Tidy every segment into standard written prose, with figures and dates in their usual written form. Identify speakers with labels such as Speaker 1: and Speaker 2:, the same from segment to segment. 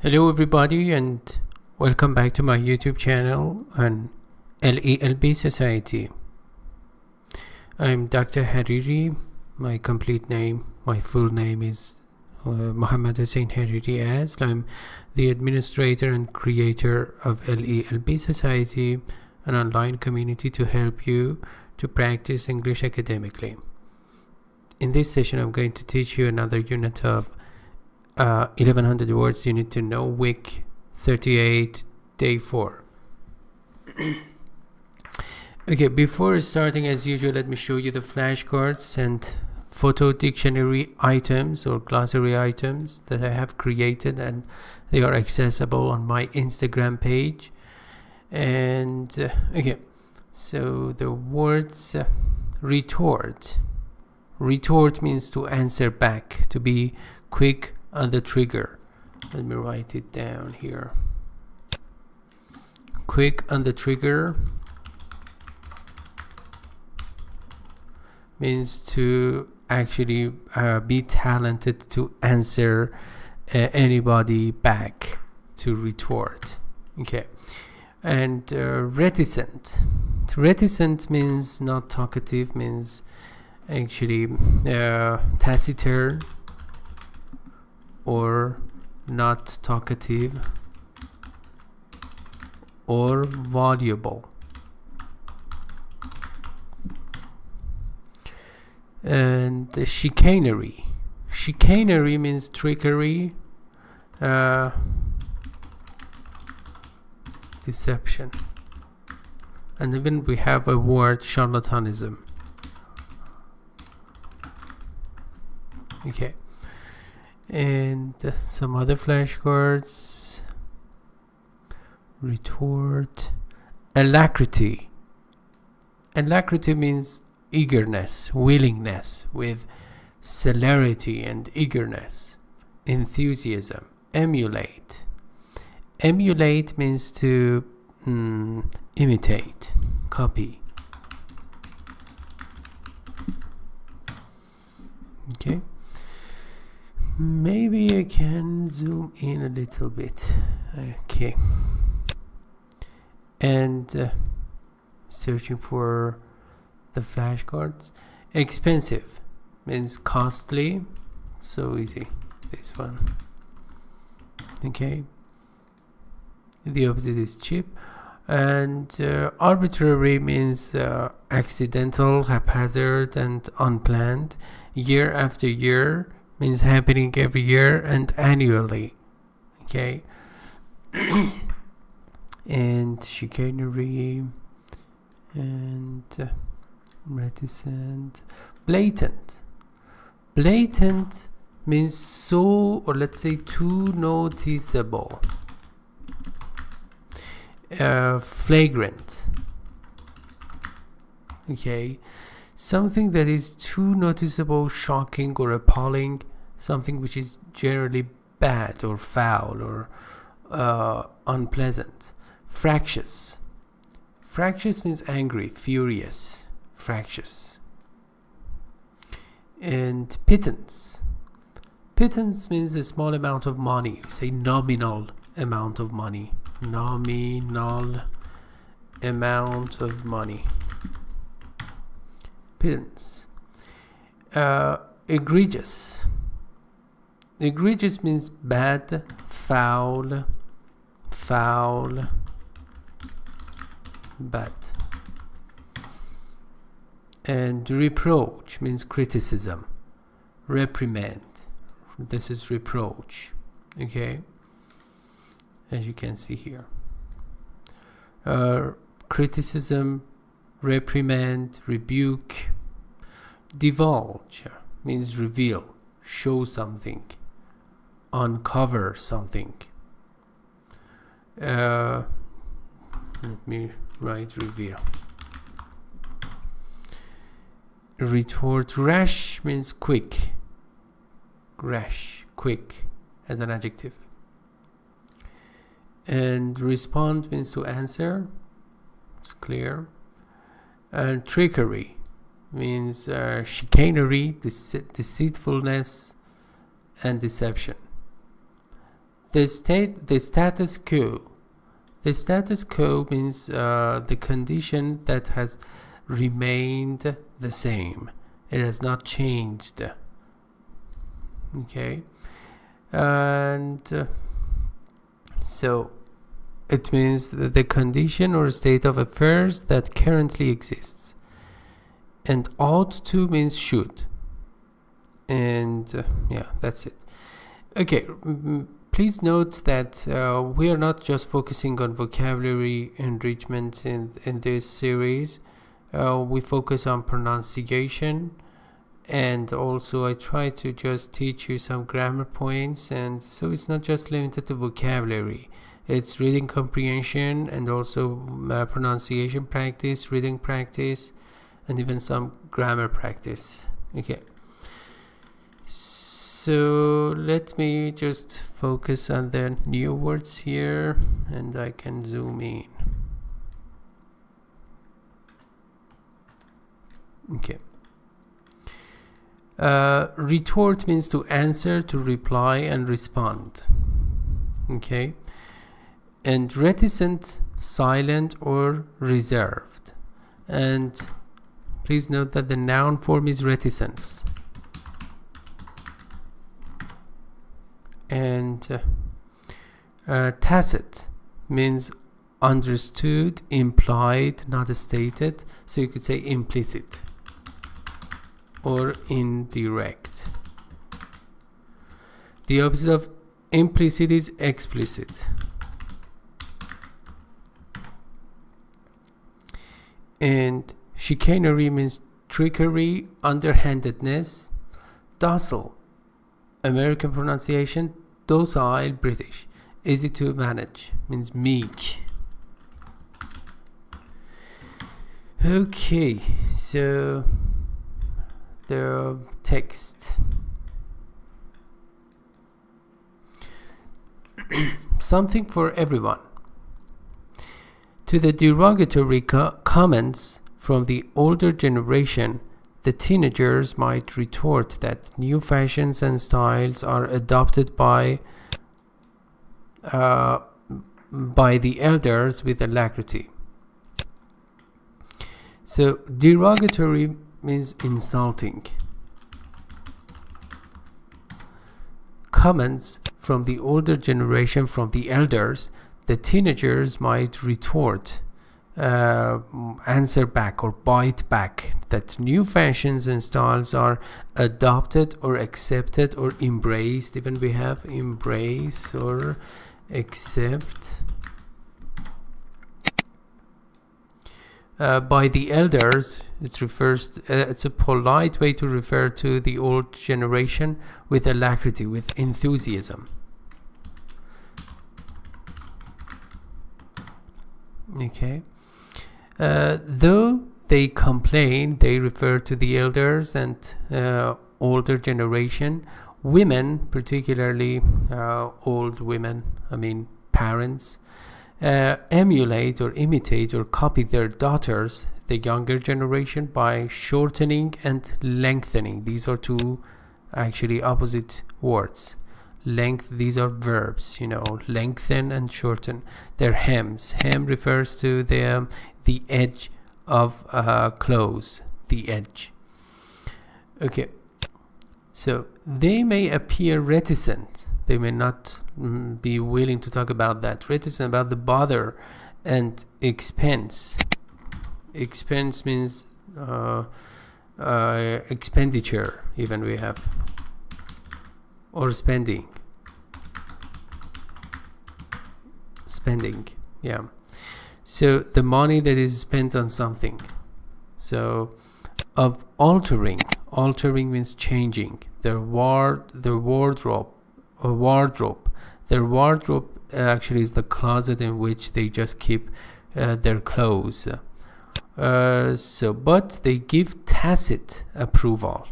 Speaker 1: Hello everybody and welcome back to my YouTube channel on LELB Society. I'm Dr. Hariri. My full name is Muhammad Hussein Hariri Asl. I'm the administrator and creator of LELB Society, an online community to help you to practice English academically. In this session I'm going to teach you another unit of 1100 words you need to know, week 38, day 4. Okay, before starting, as usual, let me show you the flashcards and photo dictionary items or glossary items that I have created, and they are accessible on my Instagram page. And okay, so the words retort. Retort means to answer back, to be quick on the trigger. Let me write it down here. Quick on the trigger means to actually be talented to answer anybody back, to retort. Okay. And reticent. Reticent means not talkative, means actually taciturn or not talkative or voluble. And the chicanery. Chicanery means trickery, deception. And even we have a word, charlatanism. Okay. And some other flashcards. Retort. Alacrity. Alacrity means eagerness, willingness, with celerity and eagerness. Enthusiasm. Emulate. Emulate means to imitate, copy. Okay. Maybe I can zoom in a little bit. Okay. And searching for the flashcards. Expensive means costly. So easy. This one. Okay. The opposite is cheap. And arbitrary means accidental, haphazard, and unplanned. Year after year means happening every year, and annually. Okay. And chicanery and reticent. Blatant. Blatant means so, or let's say too noticeable. Flagrant. Okay. Something that is too noticeable, shocking, or appalling. Something which is generally bad or foul or unpleasant. Fractious. Fractious means angry, furious. Fractious. And pittance. Pittance means a small amount of money. Say nominal amount of money. Nominal amount of money. Pittance. Egregious. Egregious means bad, foul, bad. And reproach means criticism, reprimand. This is reproach. Okay, as you can see here. Criticism, reprimand, rebuke. Divulge means reveal, show something, uncover something. Let me write reveal. Retort. Rash means quick. Rash, quick, as an adjective. And respond means to answer. It's clear. And trickery means chicanery, deceitfulness, and deception. The status quo. The status quo means the condition that has remained the same. It has not changed. Okay, and so it means that the condition or state of affairs that currently exists. And ought to means should. And yeah, that's it. Okay, please note that we are not just focusing on vocabulary enrichment in this series. We focus on pronunciation, and also I try to just teach you some grammar points, and so it's not just limited to vocabulary. It's reading comprehension and also pronunciation practice, reading practice, and even some grammar practice. Okay, so let me just focus on the new words here, and I can zoom in. Okay. Retort means to answer, to reply and respond. Okay. And reticent, silent or reserved. And please note that the noun form is reticence. And tacit means understood, implied, not stated. So you could say implicit or indirect. The opposite of implicit is explicit. And chicanery means trickery, underhandedness. Docile, American pronunciation, docile, British. Easy to manage means meek. Okay, so the text. Something for everyone. To the derogatory comments from the older generation, the teenagers might retort that new fashions and styles are adopted by the elders with alacrity. So derogatory means insulting. Comments from the older generation, from the elders, the teenagers might retort, answer back or bite back that new fashions and styles are adopted or accepted or embraced. Even we have embrace or accept. By the elders, it refers it's a polite way to refer to the old generation with alacrity, with enthusiasm. Okay. Though they complain, they refer to the elders and older generation. Women, particularly old women, I mean parents, emulate or imitate or copy their daughters, the younger generation, by shortening and lengthening. These are two actually opposite words. Length, these are verbs, lengthen and shorten. They're hems. Hem refers to the edge of clothes, the edge. Okay, so they may appear reticent. They may not be willing to talk about that. Reticent about the bother and expense. Expense means expenditure, even we have, or spending. Spending, yeah. So the money that is spent on something. So of altering. Altering means changing. Their wardrobe. Their wardrobe actually is the closet in which they just keep their clothes. But they give tacit approval.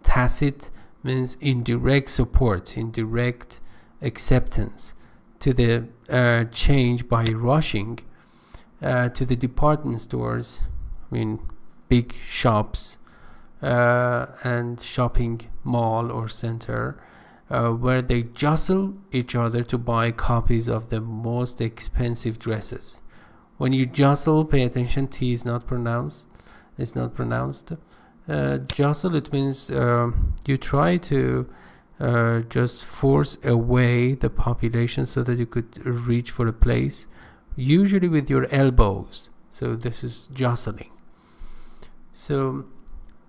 Speaker 1: Tacit means indirect support, indirect acceptance to the change by rushing to the department stores, I mean big shops and shopping mall or center, where they jostle each other to buy copies of the most expensive dresses. When you jostle, pay attention, T is not pronounced. It's not pronounced. Jostle, it means you try to just force away the population so that you could reach for a place, usually with your elbows. So this is jostling. So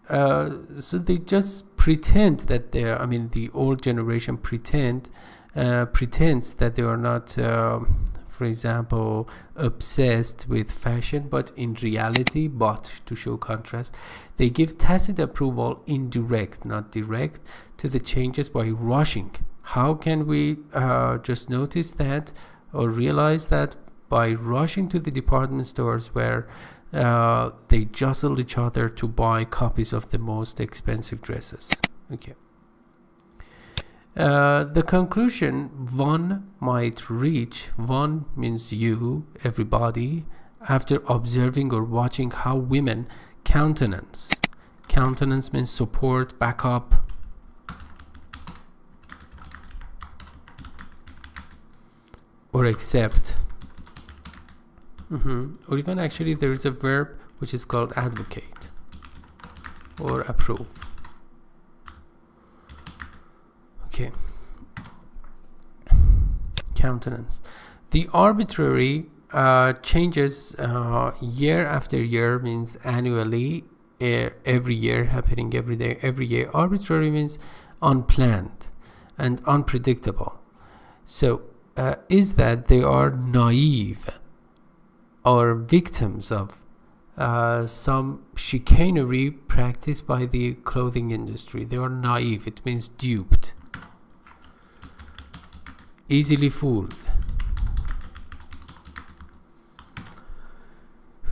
Speaker 1: they just pretend that they're, the old generation pretends that they are not, for example, obsessed with fashion, but in reality, to show contrast, they give tacit approval, indirect, not direct, to the changes by rushing. How can we just notice that or realize that? By rushing to the department stores where they jostle each other to buy copies of the most expensive dresses. Okay. The conclusion one might reach, one means you, everybody, after observing or watching how women countenance means support, backup, or accept, or even actually there is a verb which is called advocate or approve. Okay. Countenance. The arbitrary changes year after year means annually, every year, happening every day, every year. Arbitrary means unplanned and unpredictable. So is that they are naive or victims of some chicanery practiced by the clothing industry. They are naive. It means duped, easily fooled.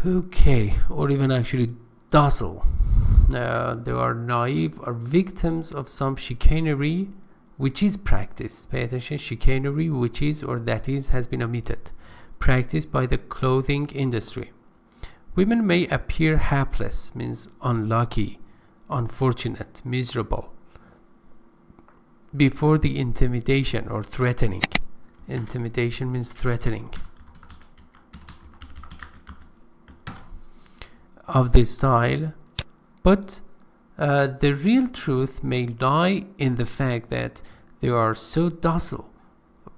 Speaker 1: Okay, or even actually docile. They are naive or victims of some chicanery which is practiced. Pay attention, chicanery which is or that is has been omitted. Practiced by the clothing industry. Women may appear hapless, means unlucky, unfortunate, miserable, before the intimidation or threatening. Intimidation means threatening of this style, but the real truth may lie in the fact that they are so docile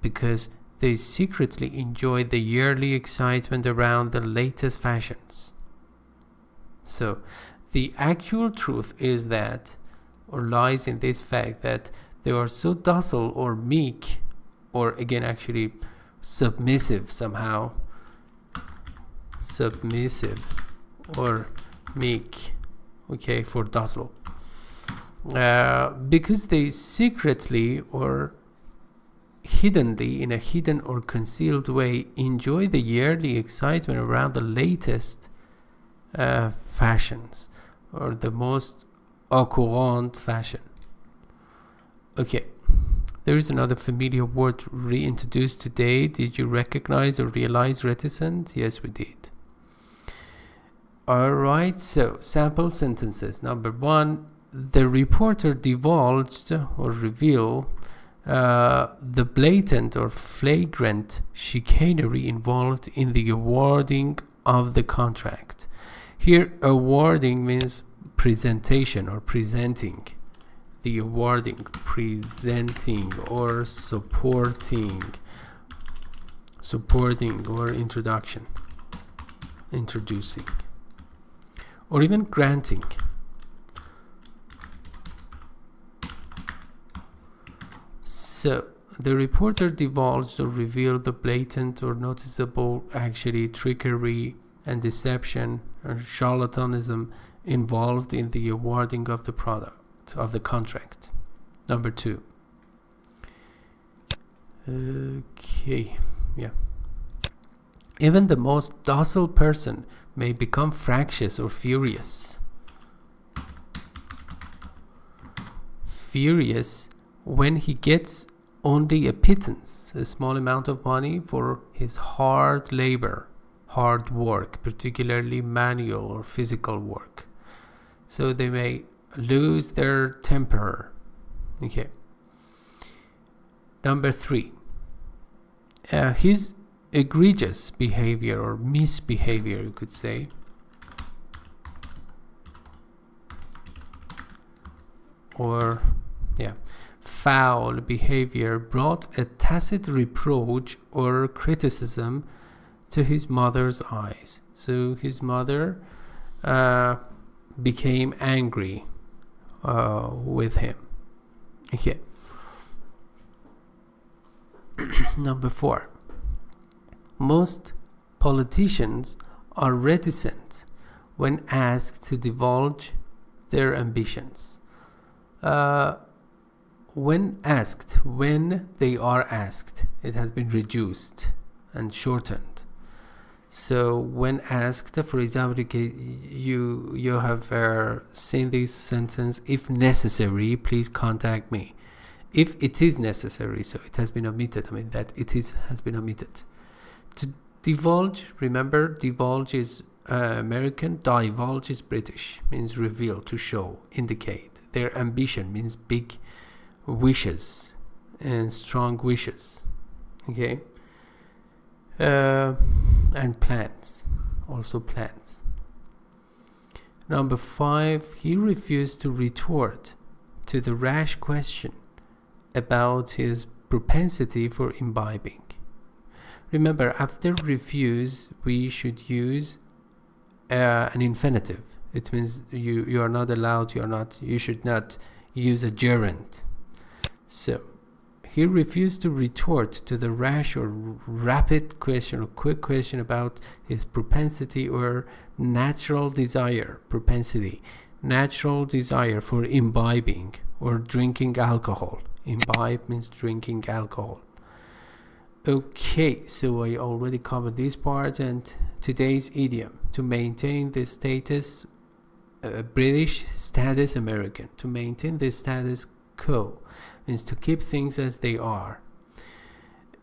Speaker 1: because they secretly enjoy the yearly excitement around the latest fashions. So the actual truth is that, or lies in this fact that they are so docile or meek, or again actually submissive somehow, submissive or meek, okay, for docile, because they secretly or hiddenly, in a hidden or concealed way, enjoy the yearly excitement around the latest fashions or the most au courant fashion. Okay, there is another familiar word reintroduced today. Did you recognize or realize reticent? Yes, we did. Alright, so sample sentences. Number 1, the reporter divulged or revealed the blatant or flagrant chicanery involved in the awarding of the contract. Here, awarding means presentation or presenting. The awarding, presenting or supporting or introduction, introducing, or even granting. So the reporter divulged or revealed the blatant or noticeable actually trickery and deception or charlatanism involved in the awarding of the product, of the contract. Number 2. Okay, yeah. Even the most docile person may become fractious or furious. Furious when he gets only a pittance, a small amount of money for his hard labor, hard work, particularly manual or physical work. So they may lose their temper. Okay. Number 3, his egregious behavior or misbehavior, you could say, or foul behavior brought a tacit reproach or criticism to his mother's eyes. So his mother became angry with him. Okay. Number 4, most politicians are reticent when asked to divulge their ambitions. When they are asked, it has been reduced and shortened. So when asked, for example, you have seen this sentence, if necessary, please contact me. If it is necessary, so it has been omitted. I mean that has been omitted. To divulge, remember, divulge is American, divulge is British, means reveal, to show, indicate. Their ambition means big wishes and strong wishes. Okay. And plans, also plans. Number 5, he refused to retort to the rash question about his propensity for imbibing. Remember, after refuse, we should use an infinitive. It means you are not allowed, you should not use a gerund. So he refused to retort to the rash or rapid question or quick question about his propensity or natural desire for imbibing or drinking alcohol. Imbibe means drinking alcohol. Okay, so I already covered these parts, and today's idiom: to maintain the status British, status American. To maintain the status quo means to keep things as they are.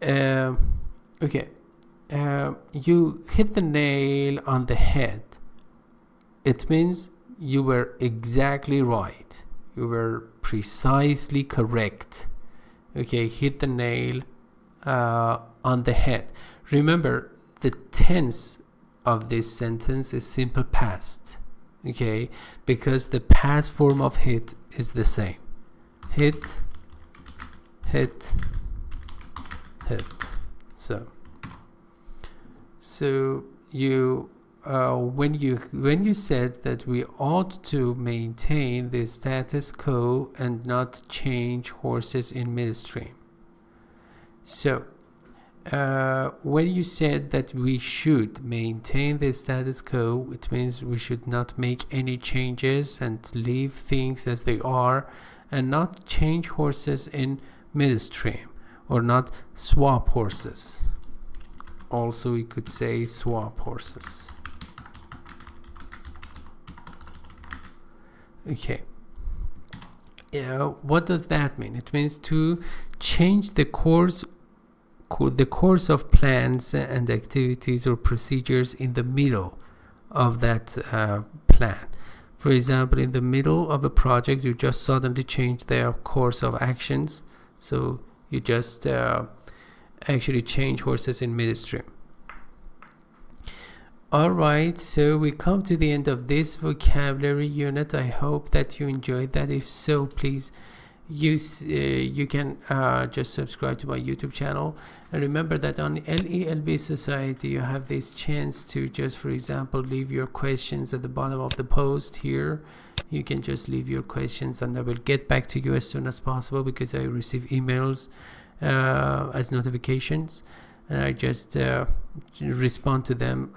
Speaker 1: Okay, you hit the nail on the head. It means you were exactly right. You were precisely correct. Okay, hit the nail on the head. Remember, the tense of this sentence is simple past. Okay, because the past form of hit is the same. Hit, hit, hit. So you when you said that we ought to maintain the status quo and not change horses in midstream. So when you said that we should maintain the status quo, it means we should not make any changes and leave things as they are and not change horses in midstream, or not swap horses. Also, you could say swap horses. Okay. What does that mean? It means to change the course of plans and activities or procedures in the middle of that plan. For example, in the middle of a project, you just suddenly change their course of actions. So you just actually change horses in midstream. Alright, so we come to the end of this vocabulary unit. I hope that you enjoyed that. If so, please you can just subscribe to my YouTube channel, and remember that on LELB Society you have this chance to just, for example, leave your questions at the bottom of the post here. You can just leave your questions and I will get back to you as soon as possible, because I receive emails as notifications, and I just respond to them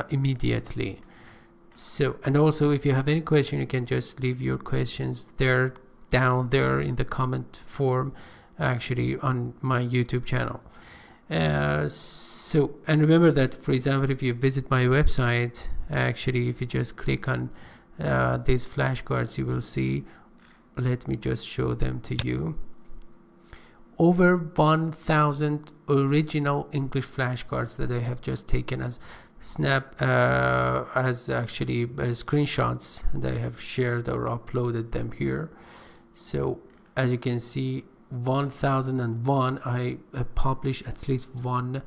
Speaker 1: immediately. So, and also if you have any question, you can just leave your questions there, down there in the comment form, actually on my YouTube channel. So, and remember that, for example, if you visit my website, actually if you just click on these flashcards, you will see, let me just show them to you, over 1,000 original English flashcards that I have just taken as screenshots, and I have shared or uploaded them here. So as you can see, 1001 I publish at least one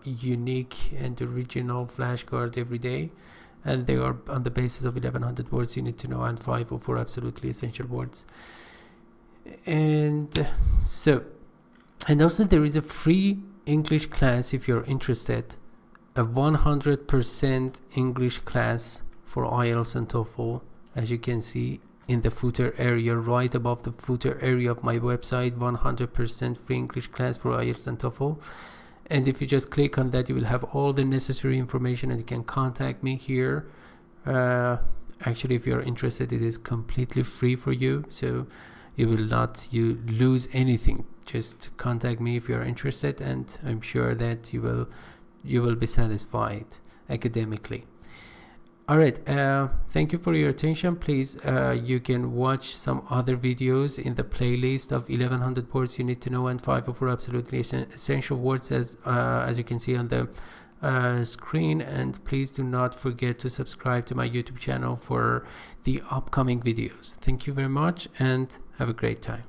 Speaker 1: unique and original flashcard every day, and they are on the basis of 1100 words you need to know and 504 absolutely essential words. And also there is a free English class if you're interested, a 100% English class for IELTS and TOEFL, as you can see in the footer area, right above the footer area of my website, 100% free English class for IELTS and TOEFL. And if you just click on that, you will have all the necessary information, and you can contact me here. Actually, if you're interested, it is completely free for you, so you will not lose anything. Just contact me if you're interested, and I'm sure that you will be satisfied academically. All right, thank you for your attention. Please, you can watch some other videos in the playlist of 1100 words you need to know and 504 absolutely essential words, as you can see on the screen. And please do not forget to subscribe to my YouTube channel for the upcoming videos. Thank you very much and have a great time.